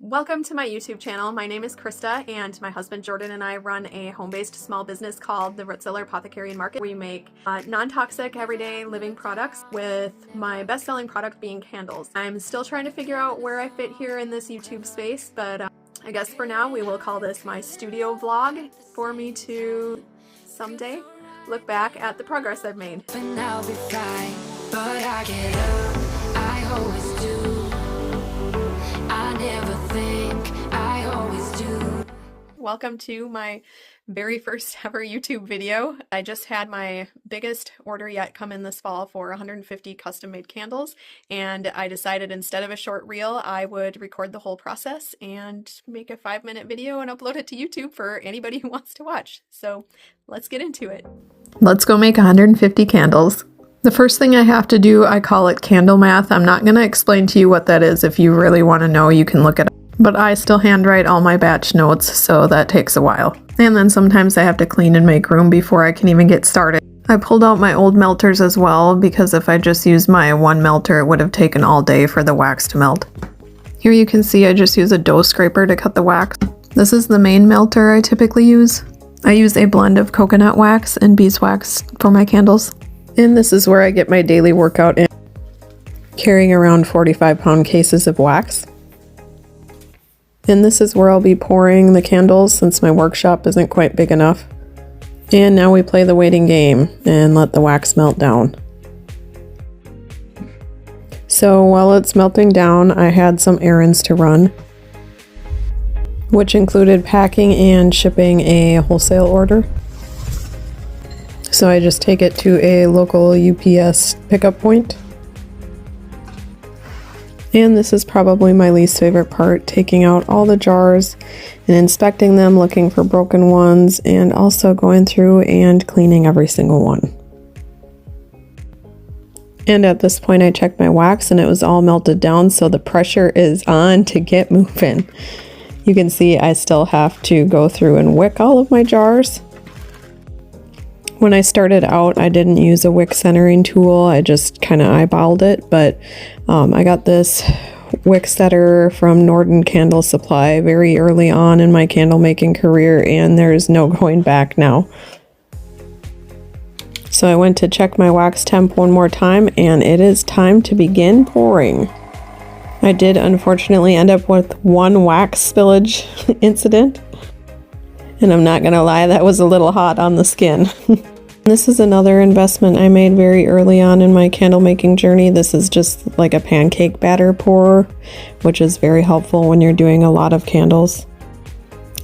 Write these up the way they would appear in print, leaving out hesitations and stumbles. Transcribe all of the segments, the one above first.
Welcome to my YouTube channel. My name is Krista, and my husband Jordan and I run a home-based small business called the Rootziller Apothecary and Market. We make non-toxic, everyday living products, with my best-selling product being candles. I'm still trying to figure out where I fit here in this YouTube space, but I guess for now we will call this my studio vlog for me to someday look back at the progress I've made. And I'll be fine, but I get up, I always do. I never think, I always do. Welcome to my very first ever YouTube video. I just had my biggest order yet come in this fall for 150 custom-made candles, and I decided instead of a short reel, I would record the whole process and make a 5-minute video and upload it to YouTube for anybody who wants to watch. So let's get into it. Let's go make 150 candles. The first thing I have to do, I call it candle math. I'm not going to explain to you what that is. If you really want to know, you can look it up. But I still handwrite all my batch notes, so that takes a while. And then sometimes I have to clean and make room before I can even get started. I pulled out my old melters as well, because if I just used my one melter, it would have taken all day for the wax to melt. Here you can see I just use a dough scraper to cut the wax. This is the main melter I typically use. I use a blend of coconut wax and beeswax for my candles. And this is where I get my daily workout in, carrying around 45-pound cases of wax. And this is where I'll be pouring the candles since my workshop isn't quite big enough. And now we play the waiting game and let the wax melt down. So while it's melting down, I had some errands to run, which included packing and shipping a wholesale order. So I just take it to a local UPS pickup point. And this is probably my least favorite part, taking out all the jars and inspecting them, looking for broken ones, and also going through and cleaning every single one. And at this point I checked my wax and it was all melted down, so the pressure is on to get moving. You can see I still have to go through and wick all of my jars. When I started out, I didn't use a wick centering tool. I just kind of eyeballed it, but I got this wick setter from Norden Candle Supply very early on in my candle making career, and there's no going back now. So I went to check my wax temp one more time, and it is time to begin pouring. I did unfortunately end up with one wax spillage incident. And I'm not gonna lie, that was a little hot on the skin. This is another investment I made very early on in my candle making journey. This is just like a pancake batter pour, which is very helpful when you're doing a lot of candles.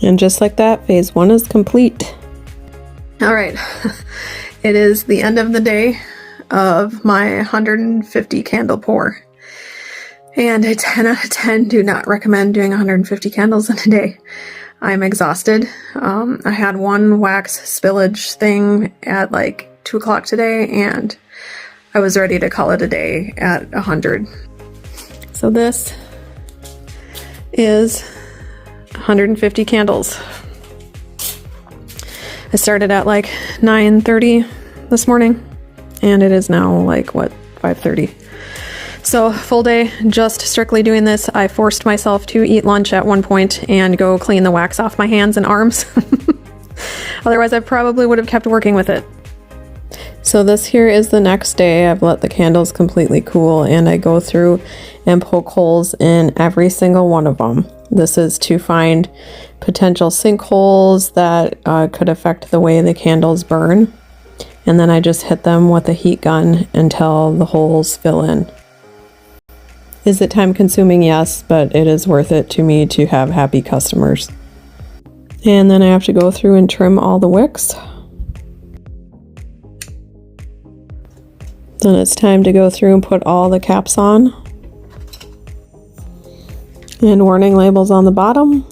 And just like that, phase 1 is complete. All right, it is the end of the day of my 150 candle pour. And a 10 out of 10 do not recommend doing 150 candles in a day. I'm exhausted. I had one wax spillage thing at like 2 o'clock today, and I was ready to call it a day at 100. So this is 150 candles. I started at like 9:30 this morning, and it is now like, what, 5:30. So full day, just strictly doing this. I forced myself to eat lunch at one point and go clean the wax off my hands and arms. Otherwise, I probably would have kept working with it. So this here is the next day. I've let the candles completely cool, and I go through and poke holes in every single one of them. This is to find potential sinkholes that could affect the way the candles burn. And then I just hit them with a heat gun until the holes fill in. Is it time consuming? Yes, but it is worth it to me to have happy customers. And then I have to go through and trim all the wicks. Then it's time to go through and put all the caps on. And warning labels on the bottom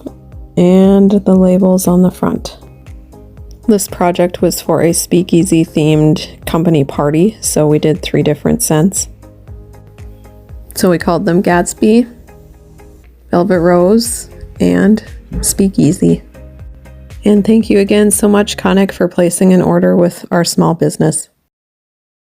and the labels on the front. This project was for a speakeasy themed company party, so we did 3 different scents. So we called them Gatsby, Velvet Rose, and Speakeasy. And thank you again so much, Conic, for placing an order with our small business.